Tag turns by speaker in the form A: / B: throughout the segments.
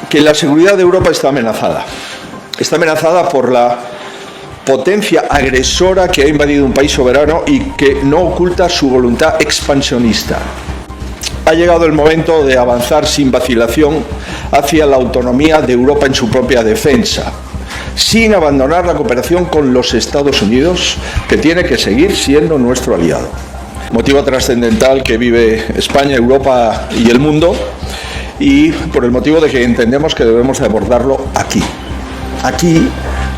A: que la seguridad de Europa está amenazada. Está amenazada por la potencia agresora que ha invadido un país soberano y que no oculta su voluntad expansionista. Ha llegado el momento de avanzar sin vacilación hacia la autonomía de Europa en su propia defensa, sin abandonar la cooperación con los Estados Unidos, que tiene que seguir siendo nuestro aliado. Motivo trascendental que vive España, Europa y el mundo, y por el motivo de que entendemos que debemos abordarlo aquí. Aquí,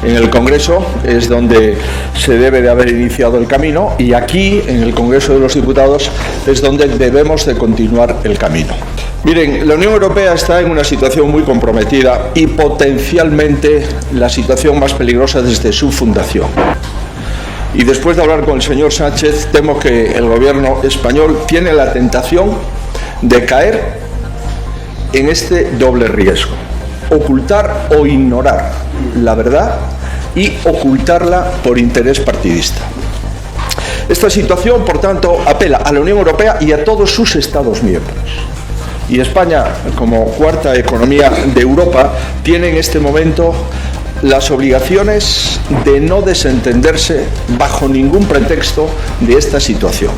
A: en el Congreso, es donde se debe de haber iniciado el camino, y aquí, en el Congreso de los Diputados, es donde debemos de continuar el camino. Miren, la Unión Europea está en una situación muy comprometida y potencialmente la situación más peligrosa desde su fundación. Y después de hablar con el señor Sánchez, temo que el gobierno español tiene la tentación de caer en este doble riesgo: ocultar o ignorar la verdad y ocultarla por interés partidista. Esta situación, por tanto, apela a la Unión Europea y a todos sus Estados miembros. Y España, como cuarta economía de Europa, tiene en este momento las obligaciones de no desentenderse bajo ningún pretexto de esta situación.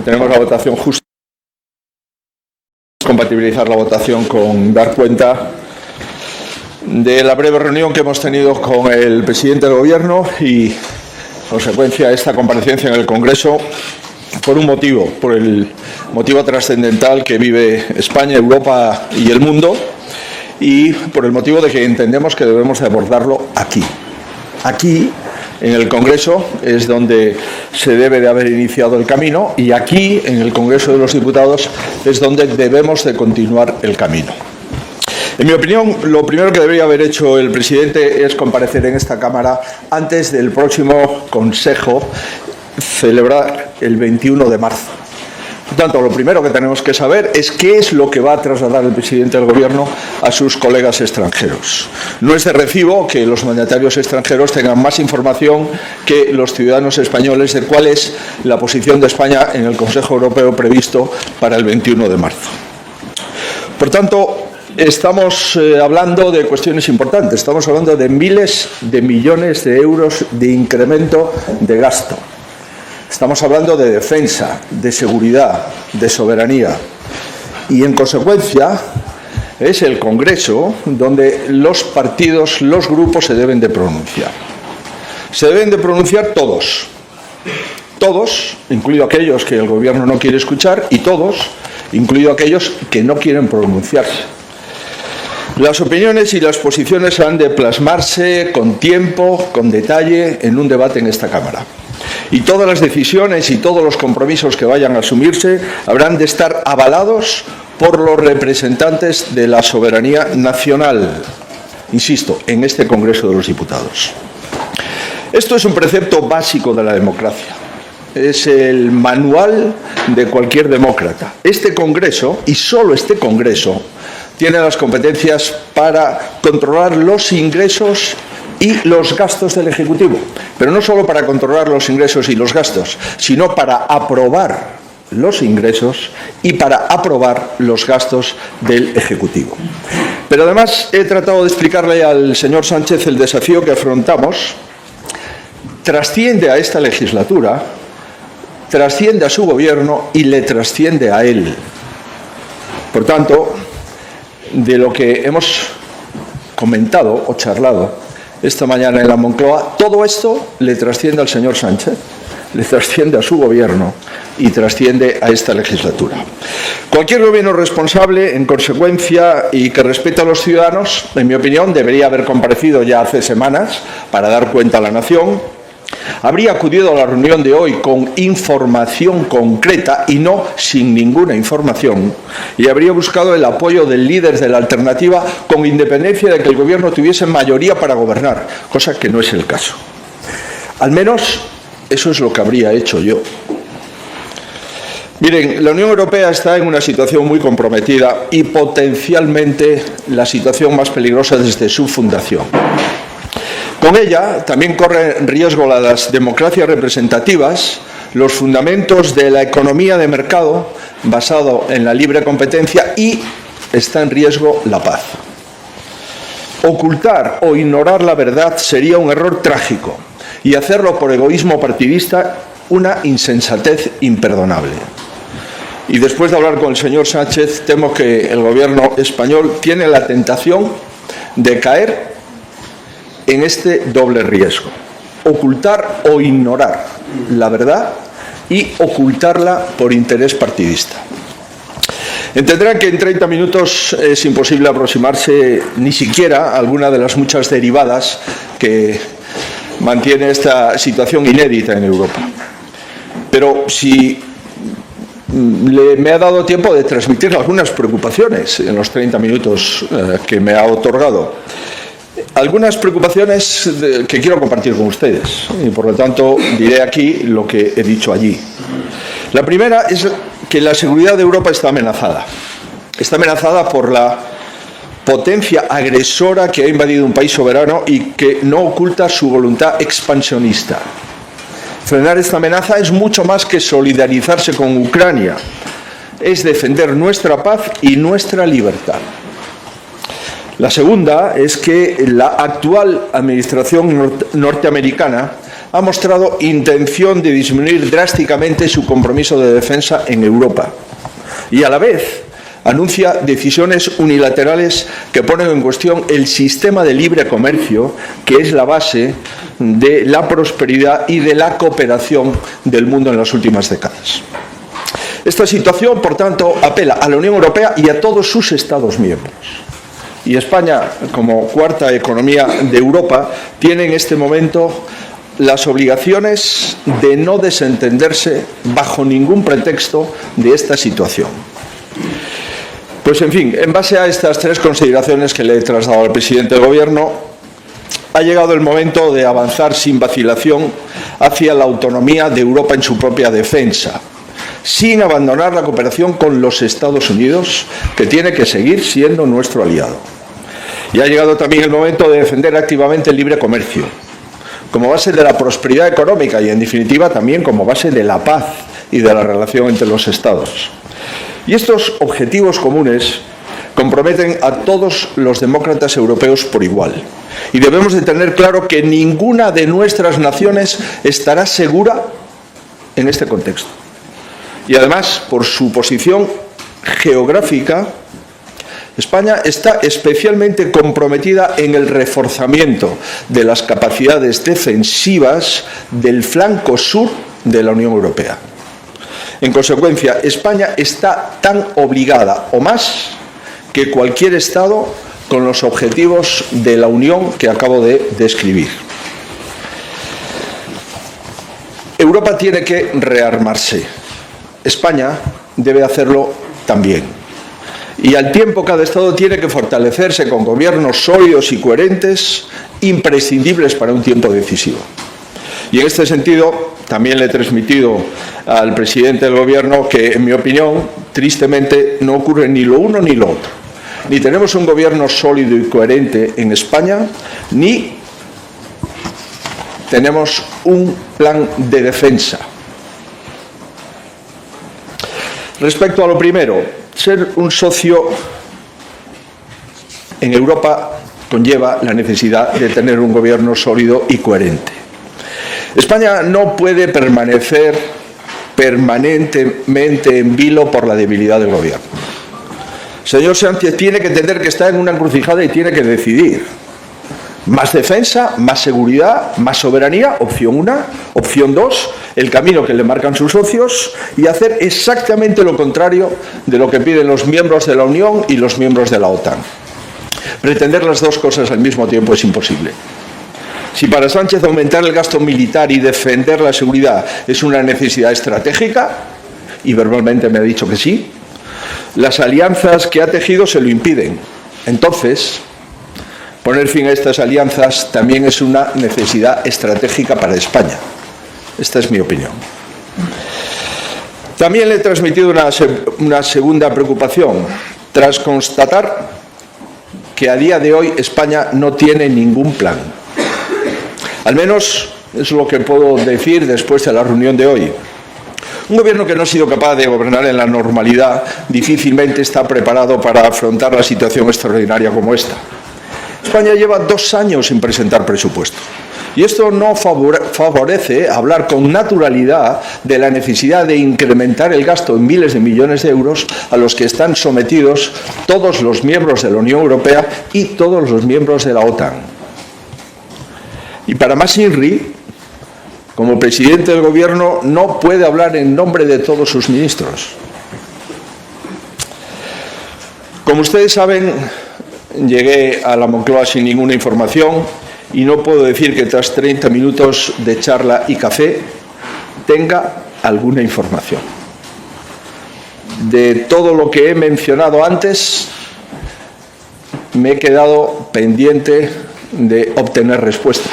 A: Tenemos la votación justa. Compatibilizar la votación con dar cuenta de la breve reunión que hemos tenido con el presidente del Gobierno y, consecuencia, esta comparecencia en el Congreso por el motivo trascendental que vive España, Europa y el mundo, y por el motivo de que entendemos que debemos de abordarlo aquí. Aquí, en el Congreso, es donde se debe de haber iniciado el camino, y aquí, en el Congreso de los Diputados, es donde debemos de continuar el camino. En mi opinión, lo primero que debería haber hecho el presidente es comparecer en esta Cámara antes del próximo Consejo, celebrar el 21 de marzo. Por tanto, lo primero que tenemos que saber es qué es lo que va a trasladar el presidente del Gobierno a sus colegas extranjeros. No es de recibo que los mandatarios extranjeros tengan más información que los ciudadanos españoles de cuál es la posición de España en el Consejo Europeo previsto para el 21 de marzo. Por tanto, estamos hablando de cuestiones importantes. Estamos hablando de miles de millones de euros de incremento de gasto. Estamos hablando de defensa, de seguridad, de soberanía. Y, en consecuencia, es el Congreso donde los partidos, los grupos se deben de pronunciar. Se deben de pronunciar todos. Todos, incluido aquellos que el Gobierno no quiere escuchar, y todos, incluido aquellos que no quieren pronunciarse. Las opiniones y las posiciones han de plasmarse con tiempo, con detalle, en un debate en esta Cámara. Y todas las decisiones y todos los compromisos que vayan a asumirse habrán de estar avalados por los representantes de la soberanía nacional, insisto, en este Congreso de los Diputados. Esto es un precepto básico de la democracia. Es el manual de cualquier demócrata. Este Congreso, y solo este Congreso, tiene las competencias para controlar los ingresos y los gastos del Ejecutivo. Pero no solo para controlar los ingresos y los gastos, sino para aprobar los ingresos y para aprobar los gastos del Ejecutivo. Pero además he tratado de explicarle al señor Sánchez el desafío que afrontamos. Trasciende a esta legislatura, trasciende a su gobierno y le trasciende a él. Por tanto, de lo que hemos comentado o charlado esta mañana en la Moncloa, todo esto le trasciende al señor Sánchez, le trasciende a su gobierno y trasciende a esta legislatura. Cualquier gobierno responsable, en consecuencia, y que respete a los ciudadanos, en mi opinión, debería haber comparecido ya hace semanas para dar cuenta a la nación. Habría acudido a la reunión de hoy con información concreta y no sin ninguna información, y habría buscado el apoyo del líder de la alternativa con independencia de que el Gobierno tuviese mayoría para gobernar, cosa que no es el caso. Al menos eso es lo que habría hecho yo. Miren, la Unión Europea está en una situación muy comprometida y potencialmente la situación más peligrosa desde su fundación. Con ella también corren riesgo las democracias representativas, los fundamentos de la economía de mercado basado en la libre competencia y está en riesgo la paz. Ocultar o ignorar la verdad sería un error trágico y hacerlo por egoísmo partidista una insensatez imperdonable. Y después de hablar con el señor Sánchez, temo que el gobierno español tiene la tentación de caer en este doble riesgo: ocultar o ignorar la verdad y ocultarla por interés partidista. Entenderán que en 30 minutos es imposible aproximarse ni siquiera a alguna de las muchas derivadas que mantiene esta situación inédita en Europa. Pero si me ha dado tiempo de transmitir algunas preocupaciones en los 30 minutos que me ha otorgado. Algunas preocupaciones que quiero compartir con ustedes y por lo tanto diré aquí lo que he dicho allí. La primera es que la seguridad de Europa está amenazada. Está amenazada por la potencia agresora que ha invadido un país soberano y que no oculta su voluntad expansionista. Frenar esta amenaza es mucho más que solidarizarse con Ucrania. Es defender nuestra paz y nuestra libertad. La segunda es que la actual administración norteamericana ha mostrado intención de disminuir drásticamente su compromiso de defensa en Europa y a la vez anuncia decisiones unilaterales que ponen en cuestión el sistema de libre comercio, que es la base de la prosperidad y de la cooperación del mundo en las últimas décadas. Esta situación, por tanto, apela a la Unión Europea y a todos sus Estados miembros. Y España, como cuarta economía de Europa, tiene en este momento las obligaciones de no desentenderse bajo ningún pretexto de esta situación. Pues en fin, en base a estas tres consideraciones que le he trasladado al presidente del Gobierno, ha llegado el momento de avanzar sin vacilación hacia la autonomía de Europa en su propia defensa, sin abandonar la cooperación con los Estados Unidos, que tiene que seguir siendo nuestro aliado. Y ha llegado también el momento de defender activamente el libre comercio, como base de la prosperidad económica y, en definitiva, también como base de la paz y de la relación entre los Estados. Y estos objetivos comunes comprometen a todos los demócratas europeos por igual. Y debemos de tener claro que ninguna de nuestras naciones estará segura en este contexto. Y además, por su posición geográfica, España está especialmente comprometida en el reforzamiento de las capacidades defensivas del flanco sur de la Unión Europea. En consecuencia, España está tan obligada o más que cualquier Estado con los objetivos de la Unión que acabo de describir. Europa tiene que rearmarse. España debe hacerlo también. Y al tiempo cada Estado tiene que fortalecerse con gobiernos sólidos y coherentes, imprescindibles para un tiempo decisivo. Y en este sentido, también le he transmitido al presidente del Gobierno que, en mi opinión, tristemente no ocurre ni lo uno ni lo otro. Ni tenemos un gobierno sólido y coherente en España, ni tenemos un plan de defensa. Respecto a lo primero, ser un socio en Europa conlleva la necesidad de tener un gobierno sólido y coherente. España no puede permanecer permanentemente en vilo por la debilidad del gobierno. El señor Sánchez tiene que entender que está en una encrucijada y tiene que decidir. Más defensa, más seguridad, más soberanía, opción 1. Opción 2, el camino que le marcan sus socios y hacer exactamente lo contrario de lo que piden los miembros de la Unión y los miembros de la OTAN. Pretender las dos cosas al mismo tiempo es imposible. Si para Sánchez aumentar el gasto militar y defender la seguridad es una necesidad estratégica, y verbalmente me ha dicho que sí, las alianzas que ha tejido se lo impiden. Entonces, poner fin a estas alianzas también es una necesidad estratégica para España. Esta es mi opinión. También le he transmitido una segunda preocupación, tras constatar que a día de hoy España no tiene ningún plan. Al menos es lo que puedo decir después de la reunión de hoy. Un gobierno que no ha sido capaz de gobernar en la normalidad difícilmente está preparado para afrontar la situación extraordinaria como esta. España lleva 2 años sin presentar presupuesto. Y esto no favorece hablar con naturalidad de la necesidad de incrementar el gasto en miles de millones de euros a los que están sometidos todos los miembros de la Unión Europea y todos los miembros de la OTAN. Y para más INRI, como presidente del Gobierno, no puede hablar en nombre de todos sus ministros. Como ustedes saben, llegué a la Moncloa sin ninguna información y no puedo decir que tras 30 minutos de charla y café tenga alguna información. De todo lo que he mencionado antes, me he quedado pendiente de obtener respuesta.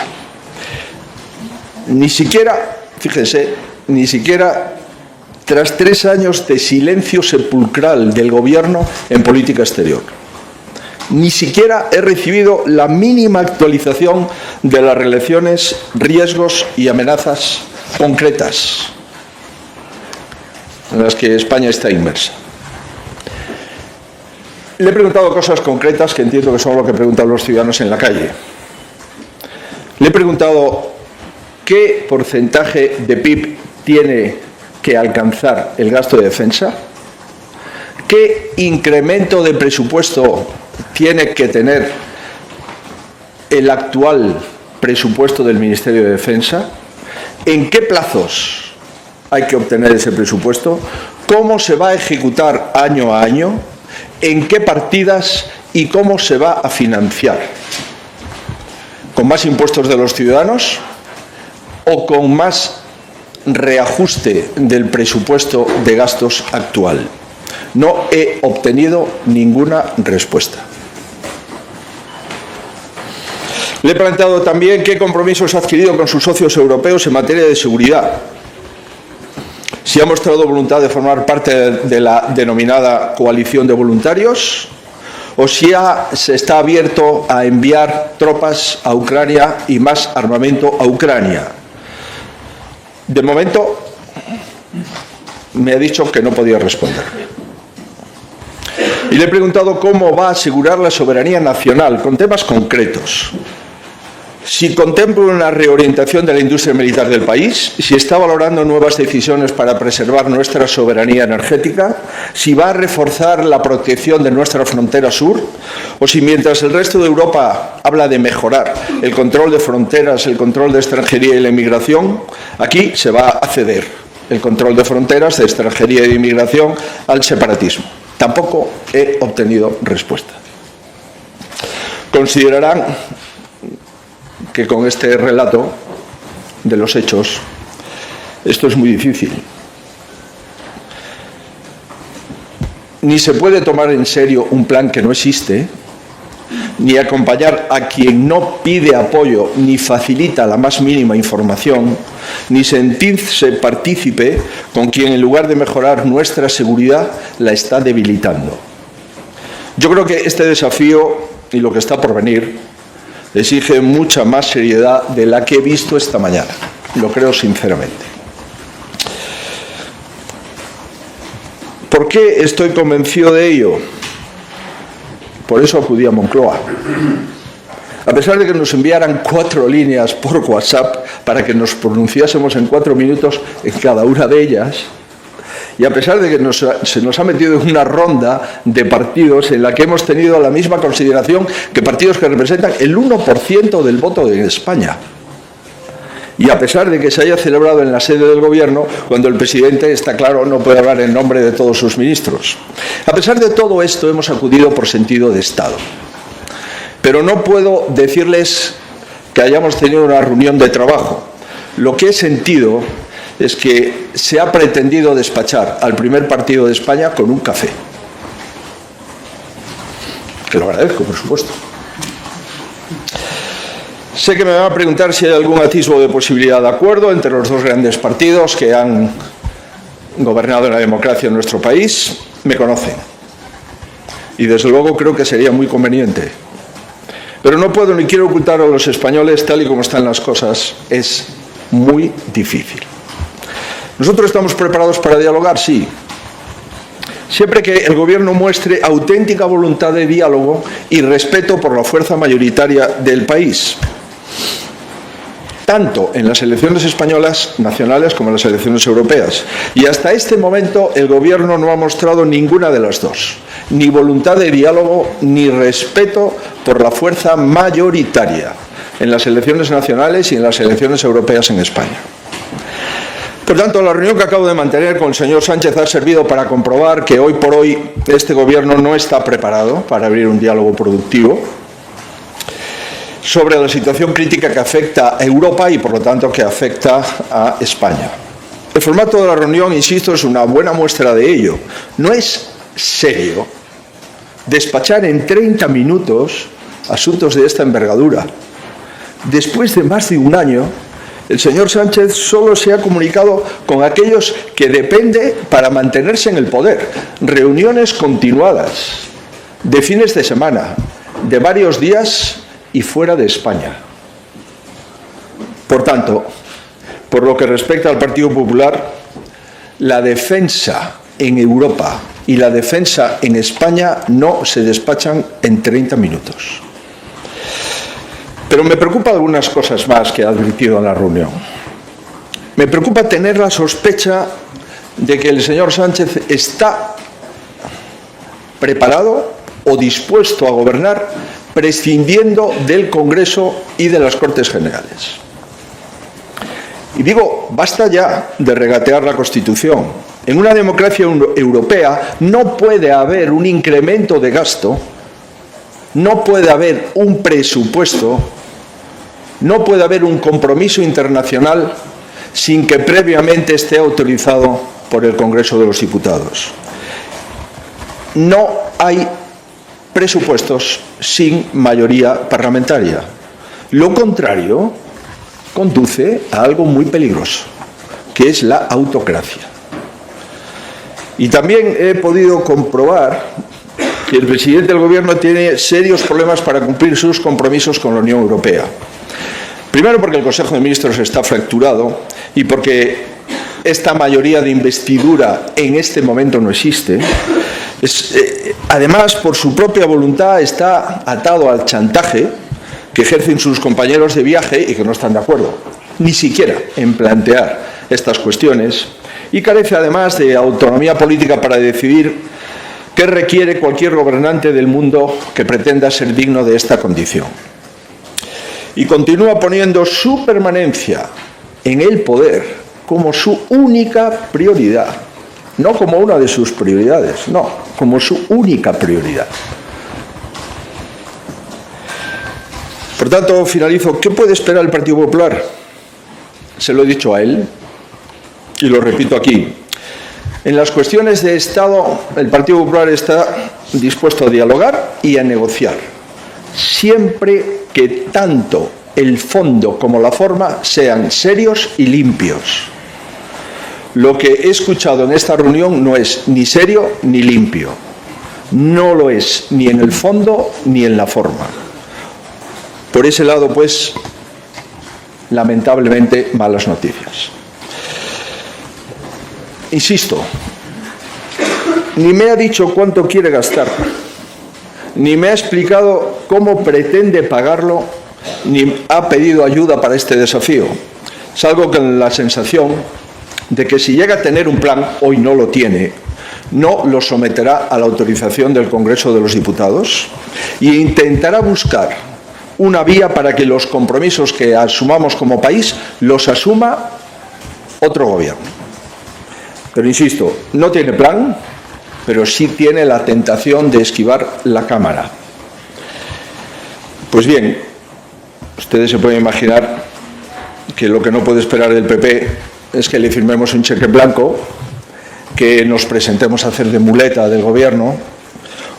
A: Ni siquiera, fíjense, ni siquiera tras 3 años de silencio sepulcral del Gobierno en política exterior. Ni siquiera he recibido la mínima actualización de las relaciones, riesgos y amenazas concretas en las que España está inmersa. Le he preguntado cosas concretas que entiendo que son lo que preguntan los ciudadanos en la calle. Le he preguntado qué porcentaje de PIB tiene que alcanzar el gasto de defensa, qué incremento de presupuesto tiene que tener el actual presupuesto del Ministerio de Defensa, en qué plazos hay que obtener ese presupuesto, cómo se va a ejecutar año a año, en qué partidas y cómo se va a financiar. ¿Con más impuestos de los ciudadanos o con más reajuste del presupuesto de gastos actual? No he obtenido ninguna respuesta. Le he planteado también qué compromisos ha adquirido con sus socios europeos en materia de seguridad. Si ha mostrado voluntad de formar parte de la denominada coalición de voluntarios o si se está abierto a enviar tropas a Ucrania y más armamento a Ucrania. De momento, me ha dicho que no podía responderme. Y le he preguntado cómo va a asegurar la soberanía nacional, con temas concretos. Si contempla una reorientación de la industria militar del país, si está valorando nuevas decisiones para preservar nuestra soberanía energética, si va a reforzar la protección de nuestra frontera sur, o si mientras el resto de Europa habla de mejorar el control de fronteras, el control de extranjería y la inmigración, aquí se va a ceder el control de fronteras, de extranjería y de inmigración al separatismo. Tampoco he obtenido respuesta. Considerarán que con este relato de los hechos esto es muy difícil. Ni se puede tomar en serio un plan que no existe, ni acompañar a quien no pide apoyo ni facilita la más mínima información, ni sentirse partícipe con quien en lugar de mejorar nuestra seguridad la está debilitando. Yo creo que este desafío y lo que está por venir exige mucha más seriedad de la que he visto esta mañana. Lo creo sinceramente. ¿Por qué estoy convencido de ello? Por eso acudí a Moncloa. A pesar de que nos enviaran 4 líneas por WhatsApp para que nos pronunciásemos en 4 minutos en cada una de ellas, y a pesar de que se nos ha metido en una ronda de partidos en la que hemos tenido la misma consideración que partidos que representan el 1% del voto en España, y a pesar de que se haya celebrado en la sede del Gobierno, cuando el presidente, está claro, no puede hablar en nombre de todos sus ministros. A pesar de todo esto, hemos acudido por sentido de Estado. Pero no puedo decirles que hayamos tenido una reunión de trabajo. Lo que he sentido es que se ha pretendido despachar al primer partido de España con un café. Que lo agradezco, por supuesto. Sé que me van a preguntar si hay algún atisbo de posibilidad de acuerdo entre los 2 grandes partidos que han gobernado la democracia en nuestro país. Me conocen. Y desde luego creo que sería muy conveniente. Pero no puedo ni quiero ocultar a los españoles, tal y como están las cosas, es muy difícil. ¿Nosotros estamos preparados para dialogar? Sí. Siempre que el Gobierno muestre auténtica voluntad de diálogo y respeto por la fuerza mayoritaria del país, tanto en las elecciones españolas nacionales como en las elecciones europeas. Y hasta este momento el Gobierno no ha mostrado ninguna de las dos, ni voluntad de diálogo ni respeto por la fuerza mayoritaria en las elecciones nacionales y en las elecciones europeas en España. Por tanto, la reunión que acabo de mantener con el señor Sánchez ha servido para comprobar que hoy por hoy este Gobierno no está preparado para abrir un diálogo productivo sobre la situación crítica que afecta a Europa y, por lo tanto, que afecta a España. El formato de la reunión, insisto, es una buena muestra de ello. No es serio despachar en 30 minutos asuntos de esta envergadura. Después de más de un año, el señor Sánchez solo se ha comunicado con aquellos que depende para mantenerse en el poder. Reuniones continuadas, de fines de semana, de varios días y fuera de España. Por tanto, por lo que respecta al Partido Popular, la defensa en Europa y la defensa en España no se despachan en 30 minutos. Pero me preocupa algunas cosas más que ha advertido en la reunión. Me preocupa tener la sospecha de que el señor Sánchez está preparado o dispuesto a gobernar prescindiendo del Congreso y de las Cortes Generales. Y digo, basta ya de regatear la Constitución. En una democracia europea no puede haber un incremento de gasto, no puede haber un presupuesto, no puede haber un compromiso internacional sin que previamente esté autorizado por el Congreso de los Diputados. No hay presupuestos sin mayoría parlamentaria. Lo contrario conduce a algo muy peligroso, que es la autocracia. Y también he podido comprobar que el presidente del Gobierno tiene serios problemas para cumplir sus compromisos con la Unión Europea. Primero, porque el Consejo de Ministros está fracturado y porque esta mayoría de investidura en este momento no existe. Además, por su propia voluntad, está atado al chantaje que ejercen sus compañeros de viaje y que no están de acuerdo, ni siquiera en plantear estas cuestiones, y carece además de autonomía política para decidir qué requiere cualquier gobernante del mundo que pretenda ser digno de esta condición. Y continúa poniendo su permanencia en el poder como su única prioridad, no como una de sus prioridades, no, como su única prioridad. Por tanto, finalizo. ¿Qué puede esperar el Partido Popular? Se lo he dicho a él y lo repito aquí. En las cuestiones de Estado, el Partido Popular está dispuesto a dialogar y a negociar, siempre que tanto el fondo como la forma sean serios y limpios. Lo que he escuchado en esta reunión no es ni serio ni limpio. No lo es ni en el fondo ni en la forma. Por ese lado, pues, lamentablemente, malas noticias. Insisto, ni me ha dicho cuánto quiere gastar, ni me ha explicado cómo pretende pagarlo, ni ha pedido ayuda para este desafío. Salgo con la sensación de que si llega a tener un plan, hoy no lo tiene, no lo someterá a la autorización del Congreso de los Diputados e intentará buscar una vía para que los compromisos que asumamos como país los asuma otro gobierno. Pero insisto, no tiene plan, pero sí tiene la tentación de esquivar la Cámara. Pues bien, ustedes se pueden imaginar que lo que no puede esperar del PP es que le firmemos un cheque blanco, que nos presentemos a hacer de muleta del Gobierno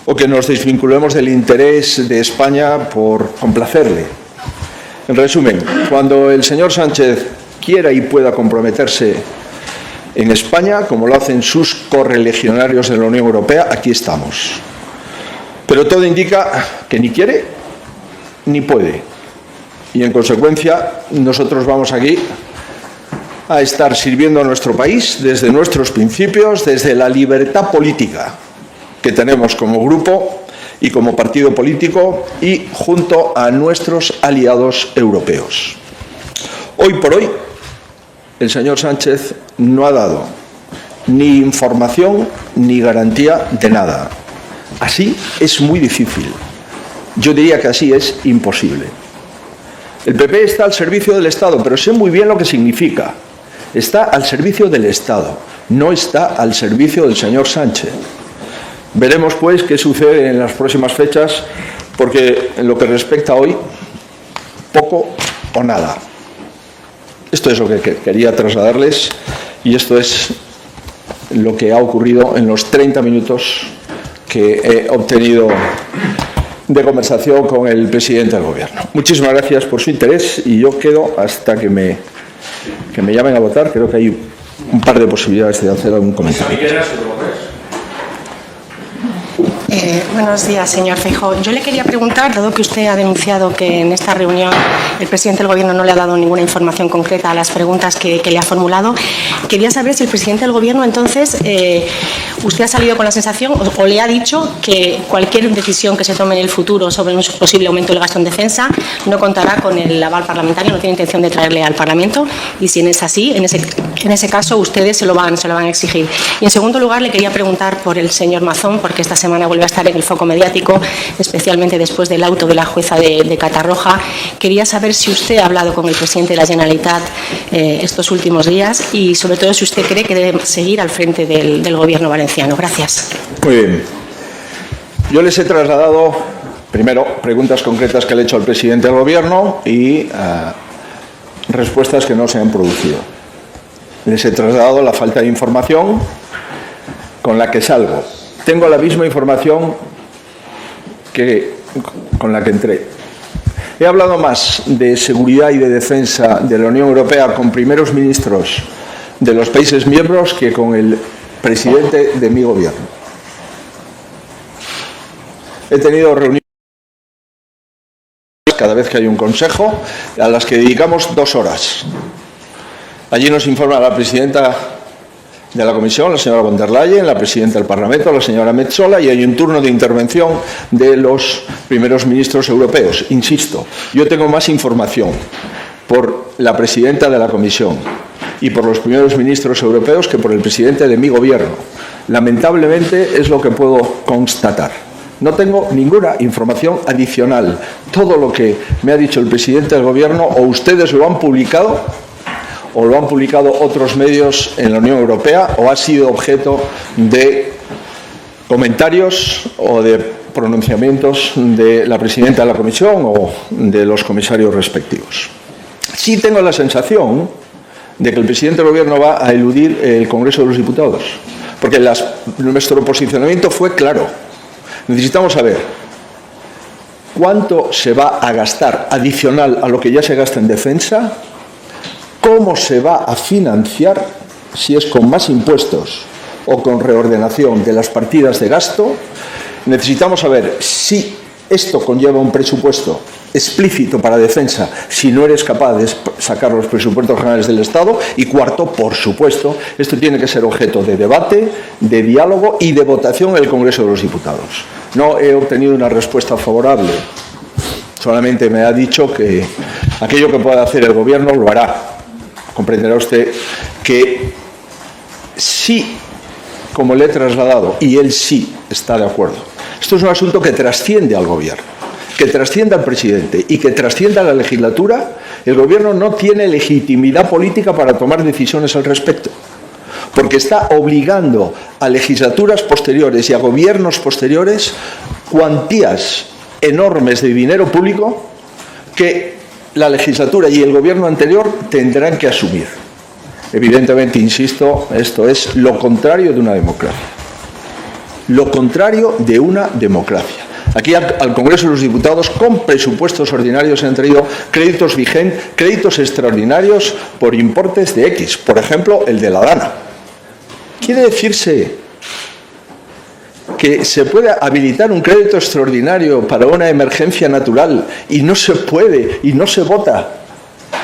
A: o que nos desvinculemos del interés de España por complacerle. En resumen, cuando el señor Sánchez quiera y pueda comprometerse en España, como lo hacen sus correligionarios de la Unión Europea, aquí estamos. Pero todo indica que ni quiere ni puede. Y en consecuencia, nosotros vamos aquí a estar sirviendo a nuestro país desde nuestros principios, desde la libertad política que tenemos como grupo y como partido político y junto a nuestros aliados europeos. Hoy por hoy, el señor Sánchez no ha dado ni información ni garantía de nada. Así es muy difícil. Yo diría que así es imposible. El PP está al servicio del Estado, pero sé muy bien lo que significa. Está al servicio del Estado, no está al servicio del señor Sánchez. Veremos, pues, qué sucede en las próximas fechas, porque en lo que respecta a hoy, poco o nada. Esto es lo que quería trasladarles y esto es lo que ha ocurrido en los 30 minutos que he obtenido de conversación con el presidente del Gobierno. Muchísimas gracias por su interés y yo quedo hasta que me llamen a votar. Creo que hay un par de posibilidades de hacer algún comentario.
B: Buenos días, señor Feijóo. Yo le quería preguntar, dado que usted ha denunciado que en esta reunión el presidente del Gobierno no le ha dado ninguna información concreta a las preguntas que le ha formulado, quería saber si el presidente del Gobierno, entonces, usted ha salido con la sensación o le ha dicho que cualquier decisión que se tome en el futuro sobre un posible aumento del gasto en defensa no contará con el aval parlamentario, no tiene intención de traerle al Parlamento, y si es así, en ese caso ustedes se lo van a exigir. Y en segundo lugar, le quería preguntar por el señor Mazón, porque esta semana vuelve a estar en el foco mediático, especialmente después del auto de la jueza de Catarroja. Quería saber si usted ha hablado con el presidente de la Generalitat estos últimos días y, sobre todo, si usted cree que debe seguir al frente del Gobierno valenciano. Gracias.
A: Muy bien. Yo les he trasladado, primero, preguntas concretas que le he hecho al presidente del Gobierno y respuestas que no se han producido. Les he trasladado la falta de información con la que salgo. Tengo la misma información con la que entré. He hablado más de seguridad y de defensa de la Unión Europea con primeros ministros de los países miembros que con el presidente de mi gobierno. He tenido reuniones cada vez que hay un consejo, a las que dedicamos 2 horas. Allí nos informa la presidenta de la Comisión, la señora von der Leyen, la presidenta del Parlamento, la señora Metsola, y hay un turno de intervención de los primeros ministros europeos. Insisto, yo tengo más información por la presidenta de la Comisión y por los primeros ministros europeos que por el presidente de mi gobierno. Lamentablemente es lo que puedo constatar. No tengo ninguna información adicional. Todo lo que me ha dicho el presidente del gobierno o ustedes lo han publicado o lo han publicado otros medios en la Unión Europea o ha sido objeto de comentarios o de pronunciamientos de la presidenta de la Comisión o de los comisarios respectivos. Sí tengo la sensación de que el presidente del Gobierno va a eludir el Congreso de los Diputados, porque nuestro posicionamiento fue claro. Necesitamos saber cuánto se va a gastar adicional a lo que ya se gasta en defensa, cómo se va a financiar, si es con más impuestos o con reordenación de las partidas de gasto. Necesitamos saber si esto conlleva un presupuesto explícito para defensa, si no eres capaz de sacar los presupuestos generales del Estado. Y cuarto, por supuesto, esto tiene que ser objeto de debate, de diálogo y de votación en el Congreso de los Diputados. No he obtenido una respuesta favorable. Solamente me ha dicho que aquello que pueda hacer el Gobierno lo hará. Comprenderá usted que sí, como le he trasladado, y él sí está de acuerdo. Esto es un asunto que trasciende al Gobierno, que trasciende al presidente y que trasciende a la legislatura. El Gobierno no tiene legitimidad política para tomar decisiones al respecto, porque está obligando a legislaturas posteriores y a gobiernos posteriores cuantías enormes de dinero público que la legislatura y el gobierno anterior tendrán que asumir. Evidentemente, insisto, esto es lo contrario de una democracia. Lo contrario de una democracia. Aquí al Congreso de los Diputados, con presupuestos ordinarios, se han traído créditos vigentes, créditos extraordinarios por importes de X. Por ejemplo, el de la Dana. Quiere decirse que se puede habilitar un crédito extraordinario para una emergencia natural y no se puede y no se vota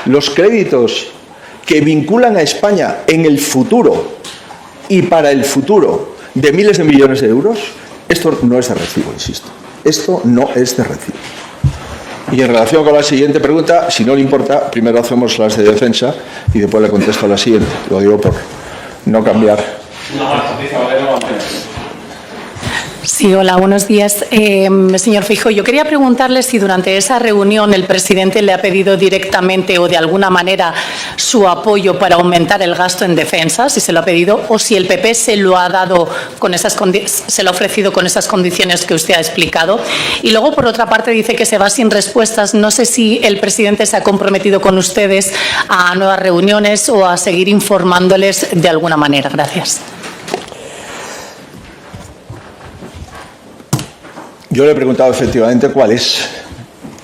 A: los créditos que vinculan a España en el futuro y para el futuro de miles de millones de euros, esto no es de recibo, insisto. Esto no es de recibo. Y en relación con la siguiente pregunta, si no le importa, primero hacemos las de defensa y después le contesto a la siguiente. Lo digo por no cambiar.
C: Sí, hola, buenos días. Señor Feijóo, yo quería preguntarle si durante esa reunión el presidente le ha pedido directamente o de alguna manera su apoyo para aumentar el gasto en defensa, si se lo ha pedido, o si el PP se lo ha dado se lo ha ofrecido con esas condiciones que usted ha explicado. Y luego, por otra parte, dice que se va sin respuestas. No sé si el presidente se ha comprometido con ustedes a nuevas reuniones o a seguir informándoles de alguna manera. Gracias.
A: Yo le he preguntado efectivamente cuál es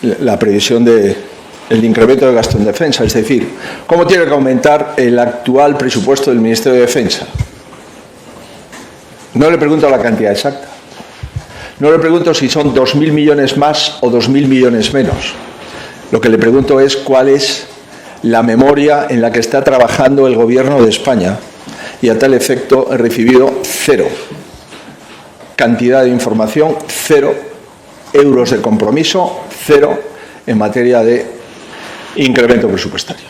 A: la previsión del incremento del gasto en defensa, es decir, cómo tiene que aumentar el actual presupuesto del Ministerio de Defensa. No le pregunto la cantidad exacta. No le pregunto si son 2.000 millones más o 2.000 millones menos. Lo que le pregunto es cuál es la memoria en la que está trabajando el Gobierno de España, y a tal efecto he recibido 0. Cantidad de información, 0 euros de compromiso, 0 en materia de incremento presupuestario.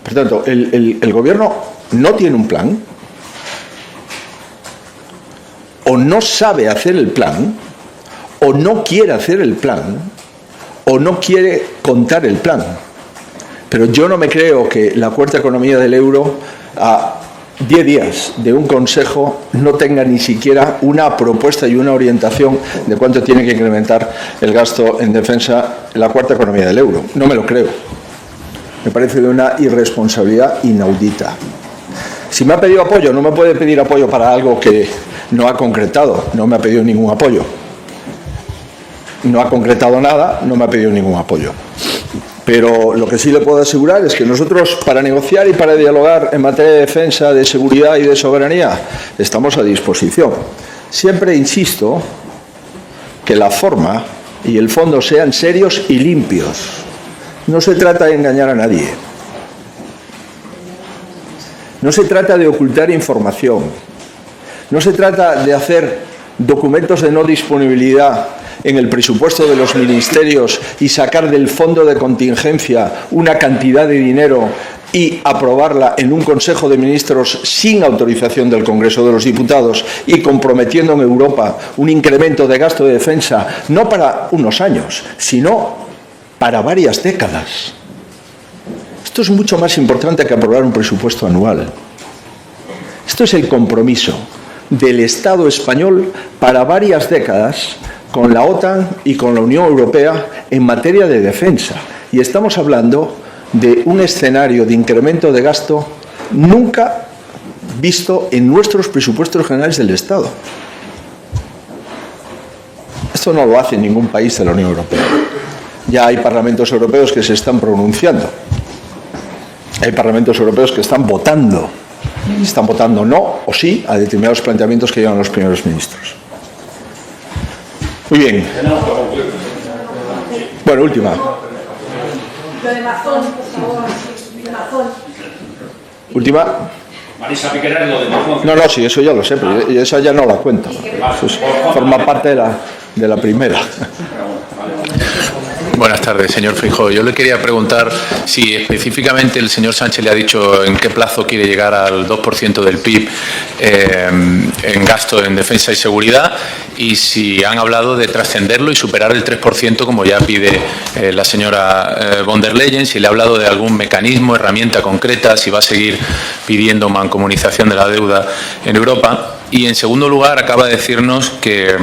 A: Por tanto, el Gobierno no tiene un plan, o no sabe hacer el plan, o no quiere hacer el plan, o no quiere contar el plan. Pero yo no me creo que la cuarta economía del euro, a 10 días de un consejo, no tenga ni siquiera una propuesta y una orientación de cuánto tiene que incrementar el gasto en defensa en la cuarta economía del euro. No me lo creo. Me parece de una irresponsabilidad inaudita. Si me ha pedido apoyo, no me puede pedir apoyo para algo que no ha concretado. No me ha pedido ningún apoyo. No ha concretado nada, no me ha pedido ningún apoyo. Pero lo que sí le puedo asegurar es que nosotros, para negociar y para dialogar en materia de defensa, de seguridad y de soberanía, estamos a disposición. Siempre insisto que la forma y el fondo sean serios y limpios. No se trata de engañar a nadie. No se trata de ocultar información. No se trata de hacer documentos de no disponibilidad en el presupuesto de los ministerios y sacar del fondo de contingencia una cantidad de dinero y aprobarla en un Consejo de Ministros sin autorización del Congreso de los Diputados y comprometiendo en Europa un incremento de gasto de defensa no para unos años, sino para varias décadas. Esto es mucho más importante que aprobar un presupuesto anual. Esto es el compromiso del Estado español para varias décadas con la OTAN y con la Unión Europea en materia de defensa. Y estamos hablando de un escenario de incremento de gasto nunca visto en nuestros presupuestos generales del Estado. Esto no lo hace ningún país de la Unión Europea. Ya hay parlamentos europeos que se están pronunciando. Hay parlamentos europeos que están votando no o sí a determinados planteamientos que llevan los primeros ministros. Muy bien. Bueno, última. Última.
D: Marisa Piquera es lo de Mazón.
A: No, sí, eso ya lo sé, pero esa ya no la cuento. Eso forma parte de la primera.
E: Buenas tardes, señor Feijóo. Yo le quería preguntar si específicamente el señor Sánchez le ha dicho en qué plazo quiere llegar al 2% del PIB en gasto en defensa y seguridad, y si han hablado de trascenderlo y superar el 3% como ya pide la señora von der Leyen, si le ha hablado de algún mecanismo, herramienta concreta, si va a seguir pidiendo mancomunización de la deuda en Europa. Y, en segundo lugar, acaba de decirnos que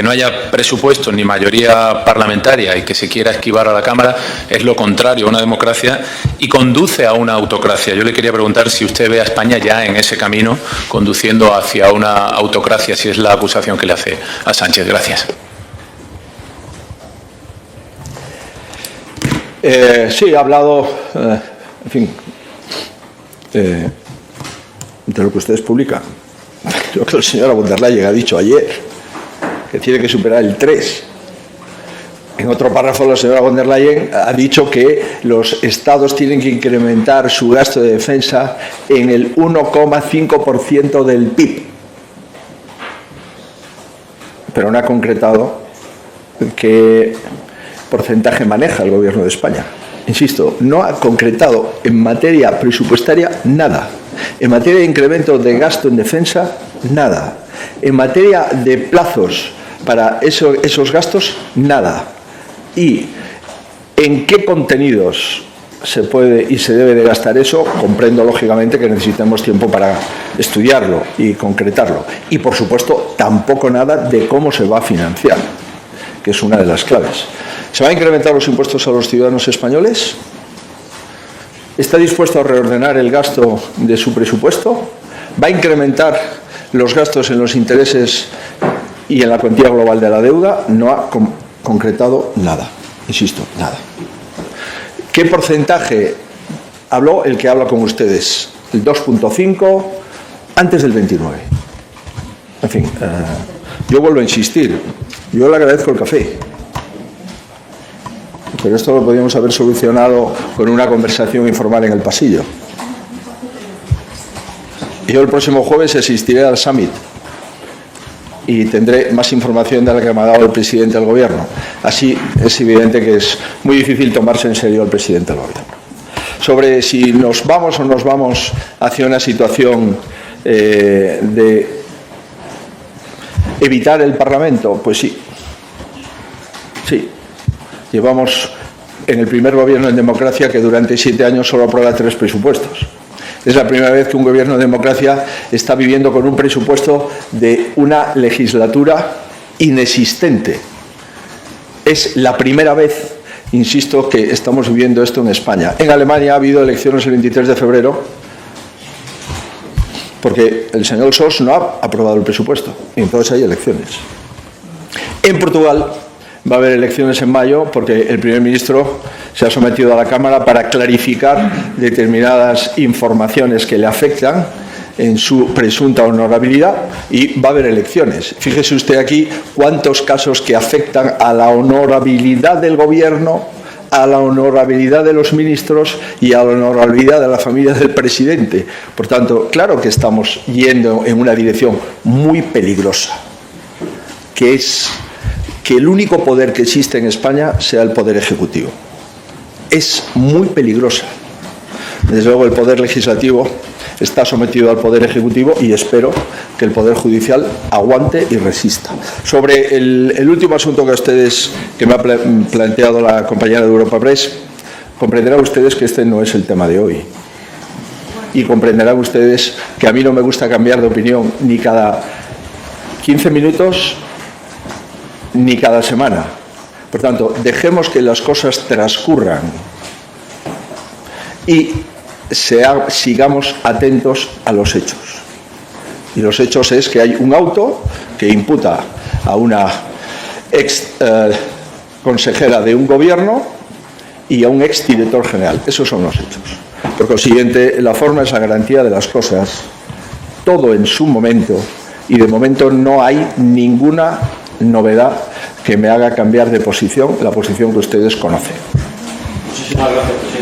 E: no haya presupuesto ni mayoría parlamentaria y que se quiera esquivar a la Cámara es lo contrario a una democracia y conduce a una autocracia. Yo le quería preguntar si usted ve a España ya en ese camino, conduciendo hacia una autocracia, si es la acusación que le hace a Sánchez. Gracias.
A: Sí, ha hablado, en fin, de lo que ustedes publican. Lo que la señora von der Leyen ha dicho ayer. que tiene que superar el 3. En otro párrafo, la señora von der Leyen ha dicho que los estados tienen que incrementar su gasto de defensa en el 1,5% del PIB. Pero no ha concretado qué porcentaje maneja el Gobierno de España. Insisto, no ha concretado en materia presupuestaria nada. En materia de incremento de gasto en defensa, nada. En materia de plazos para esos gastos, nada. Y en qué contenidos se puede y se debe de gastar eso, comprendo lógicamente que necesitamos tiempo para estudiarlo y concretarlo. Y por supuesto tampoco nada de cómo se va a financiar, que es una de las claves. ¿Se va a incrementar los impuestos a los ciudadanos españoles? ¿Está dispuesto a reordenar el gasto de su presupuesto? ¿Va a incrementar los gastos en los intereses y en la cuantía global de la deuda? No ha concretado nada, insisto, nada. ¿Qué porcentaje habló el que habla con ustedes? El 2,5 antes del 29. En fin, yo vuelvo a insistir, yo le agradezco el café, pero esto lo podríamos haber solucionado con una conversación informal en el pasillo. Yo el próximo jueves asistiré al Summit y tendré más información de la que me ha dado el presidente del Gobierno. Así es evidente que es muy difícil tomarse en serio al presidente del Gobierno. Sobre si nos vamos o nos vamos hacia una situación de evitar el Parlamento, pues sí. Sí. Llevamos en el primer Gobierno en democracia que durante 7 años solo aprueba 3 presupuestos. Es la primera vez que un gobierno de democracia está viviendo con un presupuesto de una legislatura inexistente. Es la primera vez, insisto, que estamos viviendo esto en España. En Alemania ha habido elecciones el 23 de febrero porque el señor Scholz no ha aprobado el presupuesto y entonces hay elecciones. En Portugal va a haber elecciones en mayo porque el primer ministro se ha sometido a la Cámara para clarificar determinadas informaciones que le afectan en su presunta honorabilidad y va a haber elecciones. Fíjese usted aquí cuántos casos que afectan a la honorabilidad del gobierno, a la honorabilidad de los ministros y a la honorabilidad de la familia del presidente. Por tanto, claro que estamos yendo en una dirección muy peligrosa, que es que el único poder que existe en España sea el poder ejecutivo. Es muy peligrosa. Desde luego el poder legislativo está sometido al poder ejecutivo y espero que el poder judicial aguante y resista. Sobre el último asunto que me ha planteado la compañera de Europa Press, comprenderán ustedes que este no es el tema de hoy. Y comprenderán ustedes que a mí no me gusta cambiar de opinión ni cada 15 minutos ni cada semana. Por tanto, dejemos que las cosas transcurran y sigamos atentos a los hechos. Y los hechos es que hay un auto que imputa a una ex consejera de un gobierno y a un ex director general. Esos son los hechos. Por consiguiente, la forma es la garantía de las cosas, todo en su momento, y de momento no hay ninguna novedad que me haga cambiar de posición, la posición que ustedes conocen.
D: Muchísimas gracias, presidente.